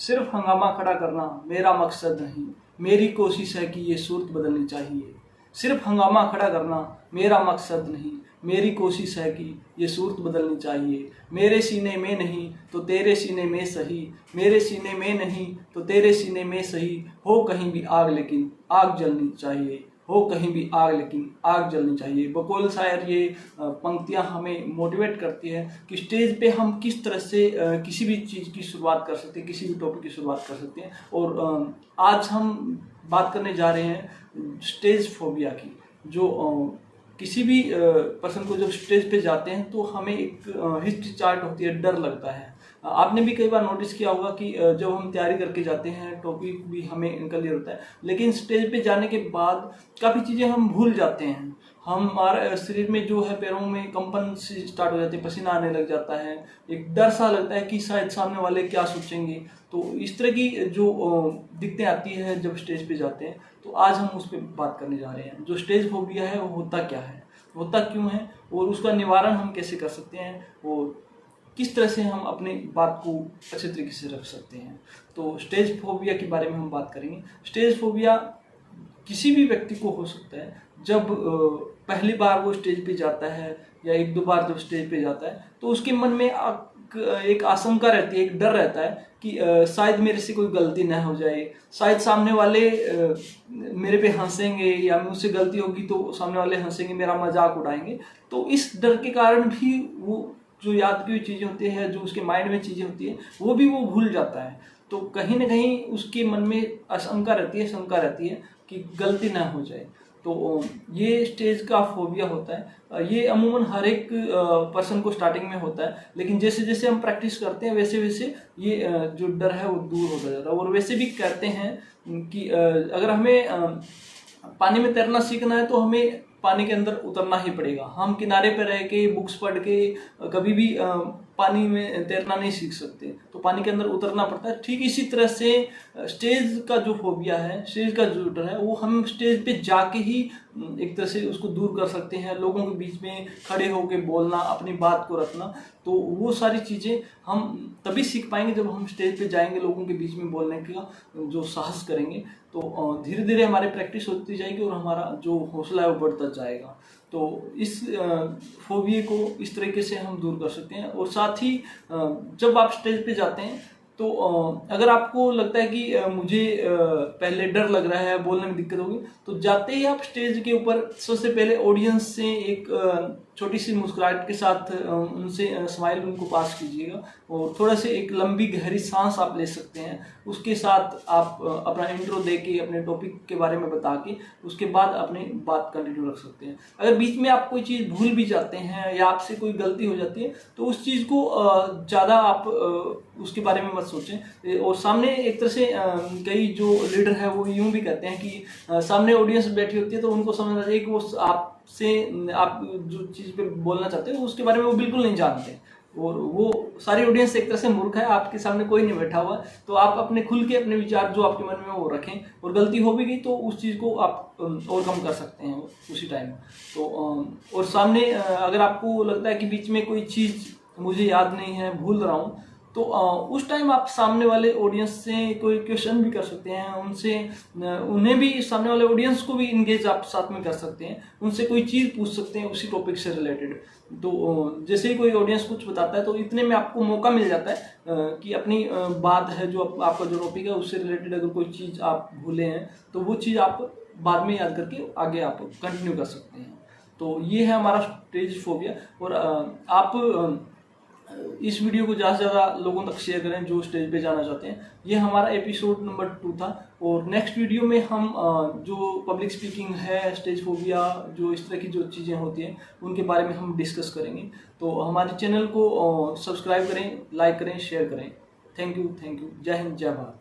सिर्फ हंगामा खड़ा करना मेरा मकसद नहीं, मेरी कोशिश है कि ये सूरत बदलनी चाहिए। सिर्फ हंगामा खड़ा करना मेरा मकसद नहीं, मेरी कोशिश है कि ये सूरत बदलनी चाहिए। मेरे सीने में नहीं तो तेरे सीने में सही, मेरे सीने में नहीं तो तेरे सीने में सही, हो कहीं भी आग लेकिन आग जलनी चाहिए, हो कहीं भी आग लेकिन आग जलनी चाहिए। बकौल शायर ये पंक्तियां हमें मोटिवेट करती है कि स्टेज पे हम किस तरह से किसी भी चीज़ की शुरुआत कर सकते हैं, किसी भी टॉपिक की शुरुआत कर सकते हैं। और आज हम बात करने जा रहे हैं स्टेज फोबिया की। जो किसी भी पर्सन को जब स्टेज पे जाते हैं तो हमें एक हिस्ट्री चार्ट होती है, डर लगता है। आपने भी कई बार नोटिस किया होगा कि जब हम तैयारी करके जाते हैं टॉपिक भी हमें क्लियर होता है, लेकिन स्टेज पे जाने के बाद काफ़ी चीज़ें हम भूल जाते हैं। हमारे शरीर में जो है, पैरों में कंपन से स्टार्ट हो जाते हैं, पसीना आने लग जाता है, एक डर सा लगता है कि शायद सामने वाले क्या सोचेंगे। तो इस तरह की जो दिक्कतें आती है जब स्टेज पे जाते हैं, तो आज हम उस पर बात करने जा रहे हैं। जो स्टेज फोबिया है वो होता क्या है, होता क्यों है, और उसका निवारण हम कैसे कर सकते हैं, और किस तरह से हम अपनी बात को अच्छे तरीके से रख सकते हैं। तो स्टेज फोबिया के बारे में हम बात करेंगे। स्टेज फोबिया किसी भी व्यक्ति को हो सकता है जब पहली बार वो स्टेज पे जाता है या एक दो बार जब स्टेज पे जाता है, तो उसके मन में एक आशंका रहती है, एक डर रहता है कि शायद मेरे से कोई गलती ना हो जाए, शायद सामने वाले मेरे पे हंसेंगे, या मुझसे गलती होगी तो सामने वाले हंसेंगे, मेरा मजाक उड़ाएंगे। तो इस डर के कारण भी वो जो याद की हुई चीज़ें होती है, जो उसके माइंड में चीज़ें होती है, वो भी वो भूल जाता है। तो कहीं ना कहीं उसके मन में आशंका रहती है, शंका रहती है कि गलती ना हो जाए। तो ये स्टेज का फोबिया होता है। ये अमूमन हर एक पर्सन को स्टार्टिंग में होता है, लेकिन जैसे जैसे हम प्रैक्टिस करते हैं वैसे वैसे ये जो डर है वो दूर होता जाता है। और वैसे भी कहते हैं कि अगर हमें पानी में तैरना सीखना है तो हमें पानी के अंदर उतरना ही पड़ेगा। हम किनारे पर रह के बुक्स पढ़ के कभी भी पानी में तैरना नहीं सीख सकते, तो पानी के अंदर उतरना पड़ता है। ठीक इसी तरह से स्टेज का जो फोबिया है, स्टेज का जो डर है, वो हम स्टेज पे जाके ही एक तरह से उसको दूर कर सकते हैं। लोगों के बीच में खड़े होकर बोलना, अपनी बात को रखना, तो वो सारी चीज़ें हम तभी सीख पाएंगे जब हम स्टेज पे जाएंगे, लोगों के बीच में बोलने का जो साहस करेंगे। तो धीरे धीरे हमारी प्रैक्टिस होती जाएगी और हमारा जो हौसला है वो बढ़ता जाएगा। तो इस फोबिया को इस तरीके से हम दूर कर सकते हैं। और साथ ही जब आप स्टेज पे जाते हैं तो अगर आपको लगता है कि मुझे पहले डर लग रहा है, बोलने में दिक्कत होगी, तो जाते ही आप स्टेज के ऊपर सबसे पहले ऑडियंस से एक छोटी सी मुस्कुराहट के साथ उनसे स्माइल उनको पास कीजिएगा, और थोड़ा से एक लंबी गहरी सांस आप ले सकते हैं। उसके साथ आप अपना इंट्रो दे के अपने टॉपिक के बारे में बता के उसके बाद अपनी बात कंटिन्यू रख सकते हैं। अगर बीच में आप कोई चीज़ भूल भी जाते हैं या आपसे कोई गलती हो जाती है, तो उस चीज़ को ज़्यादा आप उसके बारे में मत सोचें। और सामने एक तरह से कई जो लीडर है वो यूं भी कहते हैं कि सामने ऑडियंस बैठी होती है तो उनको समझना चाहिए कि वो आप जो चीज़ पे बोलना चाहते हो उसके बारे में वो बिल्कुल नहीं जानते, और वो सारी ऑडियंस एक तरह से मूर्ख है, आपके सामने कोई नहीं बैठा हुआ। तो आप अपने खुल के अपने विचार जो आपके मन में वो रखें, और गलती हो भी गई तो उस चीज़ को आप ओवरकम कर सकते हैं उसी टाइम। तो और सामने अगर आपको लगता है कि बीच में कोई चीज़ मुझे याद नहीं है, भूल रहा हूँ, तो उस टाइम आप सामने वाले ऑडियंस से कोई क्वेश्चन भी कर सकते हैं, उनसे उन्हें भी, सामने वाले ऑडियंस को भी इंगेज आप साथ में कर सकते हैं, उनसे कोई चीज़ पूछ सकते हैं उसी टॉपिक से रिलेटेड। तो जैसे ही कोई ऑडियंस कुछ बताता है तो इतने में आपको मौका मिल जाता है कि अपनी बात है जो आपका जो टॉपिक है उससे रिलेटेड अगर कोई चीज़ आप भूले हैं तो वो चीज़ आप बाद में याद करके आगे आप कंटिन्यू कर सकते हैं। तो ये है हमारा स्टेज फोबिया। और आप इस वीडियो को ज़्यादा से ज़्यादा लोगों तक शेयर करें जो स्टेज पे जाना चाहते हैं। ये हमारा एपिसोड नंबर 2 था, और नेक्स्ट वीडियो में हम जो पब्लिक स्पीकिंग है, स्टेज फोबिया, जो इस तरह की जो चीज़ें होती हैं उनके बारे में हम डिस्कस करेंगे। तो हमारे चैनल को सब्सक्राइब करें, लाइक करें, शेयर करें। Thank you. जय हिंद, जय भारत।